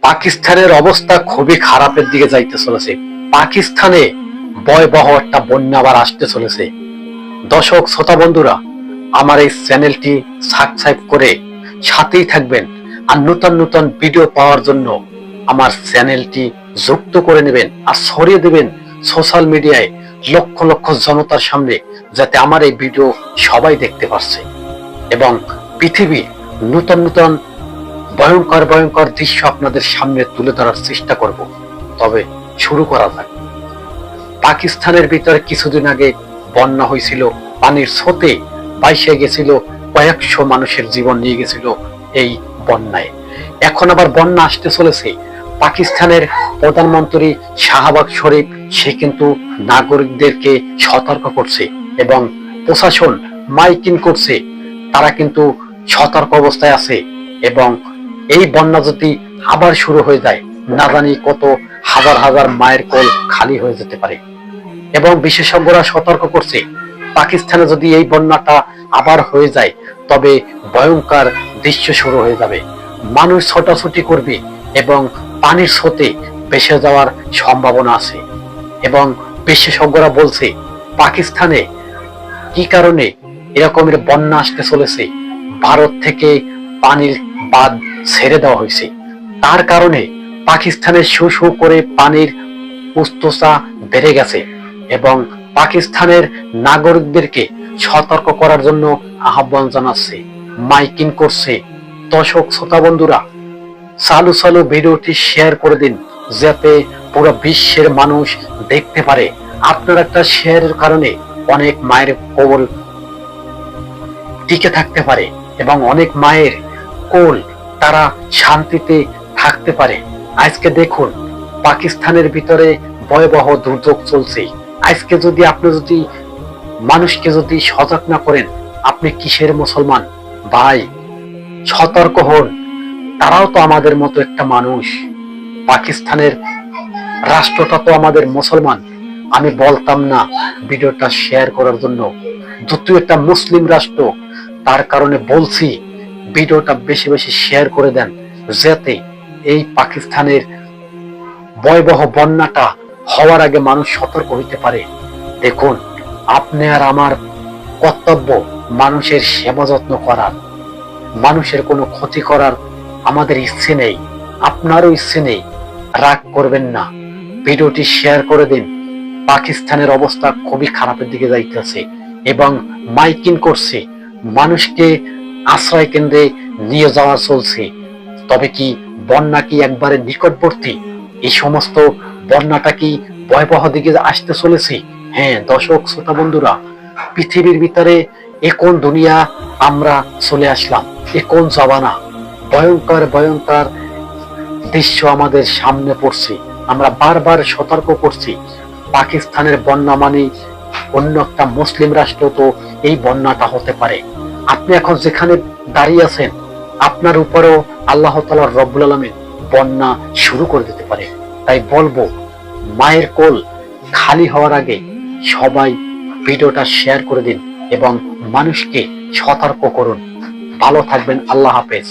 পাকিস্তানের অবস্থা খুবই খারাপের দিকে যাইতে চলেছে। পাকিস্তানে ভয়াবহ একটা বন্যা আবার আসতে চলেছে। দর্শক শ্রোতা বন্ধুরা, আমার এই চ্যানেলটি সাবস্ক্রাইব করে সাথেই থাকবেন, আর নতুন নতুন ভিডিও পাওয়ার জন্য আমার চ্যানেলটি যুক্ত করে নেবেন আর ছড়িয়ে দেবেন সোশ্যাল মিডিয়ায় লক্ষ লক্ষ জনতার সামনে, যাতে আমার এই ভিডিও সবাই দেখতে পাচ্ছে এবং পৃথিবীর নতুন নতুন ভয়ঙ্কর ভয়ঙ্কর দৃশ্য আপনাদের সামনে তুলে ধরার চেষ্টা করব। তবে শুরু করা যাক। পাকিস্তানের ভিতরে কিছুদিন আগে বন্যা হয়েছিল, পানির স্রোতে ভাইসে গেছিল, কয়েকশো মানুষের জীবন নিয়ে গেছিল এই বন্যায়। এখন আবার বন্যা আসতে চলেছে। পাকিস্তানের প্রধানমন্ত্রী শাহবাজ শরীফ সে কিন্তু নাগরিকদেরকে সতর্ক করছে এবং প্রশাসন মাইকিং করছে, তারা কিন্তু সতর্ক অবস্থায় আছে এবং এই বন্যা যদি আবার শুরু হয়ে যায়, না জানি কত হাজার হাজার মায়ের কোল খালি হয়ে যেতে পারে। এবং বিশেষজ্ঞরা সতর্ক করছে, পাকিস্তানে যদি এই বন্যাটা আবার হয়ে যায় তবে ভয়ঙ্কর দৃশ্য শুরু হয়ে যাবে। মানুষ ছোটাছুটি করবে এবং পানির স্রোতে ভেসে যাওয়ার সম্ভাবনা আছে। এবং বিশেষজ্ঞরা বলছে পাকিস্তানে কি কারণে এরকমের বন্যা আসতে চলেছে, ভারত থেকে পানির বাঁধ ছেড়ে দেওয়া হয়েছে, তার কারণে পাকিস্তানের শু শু করে পানির উচ্চতা বেড়ে গেছে এবং পাকিস্তানের নাগরিকদেরকে সতর্ক করার জন্য আহ্বান জানাচ্ছে, মাইকিং করছে। দর্শক শ্রোতা বন্ধুরা, চালু চালু ভিডিওটি শেয়ার করে দিন, যাতে পুরো বিশ্বের মানুষ দেখতে পারে। আপনার একটা শেয়ারের কারণে অনেক মায়ের কোল টিকে থাকতে পারে এবং অনেক মায়ের কোল তারা শান্তিতে থাকতে পারে। আজকে দেখুন পাকিস্তানের ভিতরে ভয়াবহ দুর্যোগ চলছে। আজকে যদি আপনি মানুষকে সজাগ না করেন, আপনি কিসের মুসলমান? ভাই সতর্ক হন, তারাও তো আমাদের মতো একটা মানুষ। পাকিস্তানের রাষ্ট্রটা তো আমাদের মুসলমান। আমি বলতাম না ভিডিওটা শেয়ার করার জন্য, যদিও একটা মুসলিম রাষ্ট্র, তার কারণে বলছি ভিডিওটা বেশি বেশি শেয়ার করে দেন, যাতে এই পাকিস্তানের ভয়াবহ বন্যাটা হওয়ার আগে মানুষ সতর্ক হইতে পারে। দেখুন, আপনি আর আমার কর্তব্য মানুষের সেবা যত্ন করার, মানুষের কোনো ক্ষতি করার আমাদের ইচ্ছে নেই, আপনারও ইচ্ছে নেই। রাগ করবেন না, ভিডিওটি শেয়ার করে দিন। পাকিস্তানের অবস্থা খুবই খারাপের দিকে যাইতেছে এবং মাইকিং করছে, মানুষকে আশ্রয় কেন্দ্রে নিয়ে যাওয়া চলছে। তবে কি বন্যা কি একবারে নিকটবর্তী? এই সমস্ত বন্যাটা কি ভয়াবহ দিকে আসতে চলেছে? হ্যাঁ দর্শক শ্রোতা বন্ধুরা, পৃথিবীর ভিতরে কোন দুনিয়া আমরা চলে আসলাম, কোন জবানা! ভয়ঙ্কর ভয়ঙ্কর দৃশ্য আমাদের সামনে পড়ছে। আমরা বারবার সতর্ক করছি, পাকিস্তানের বন্যা মানে অন্য একটা মুসলিম রাষ্ট্র তো এই বন্যাটা হতে পারে। আপনি এখন যেখানে দাঁড়িয়ে আছেন, আপনার উপরেও আল্লাহ তাআলা রব্বুল আলামিন বন্যা শুরু করে দিতে পারে। তাই বলবো, মায়ের কোল খালি হওয়ার আগে সবাই ভিডিওটা শেয়ার করে দিন এবং মানুষকে সতর্ক করুন। ভালো থাকবেন, আল্লাহ হাফেজ।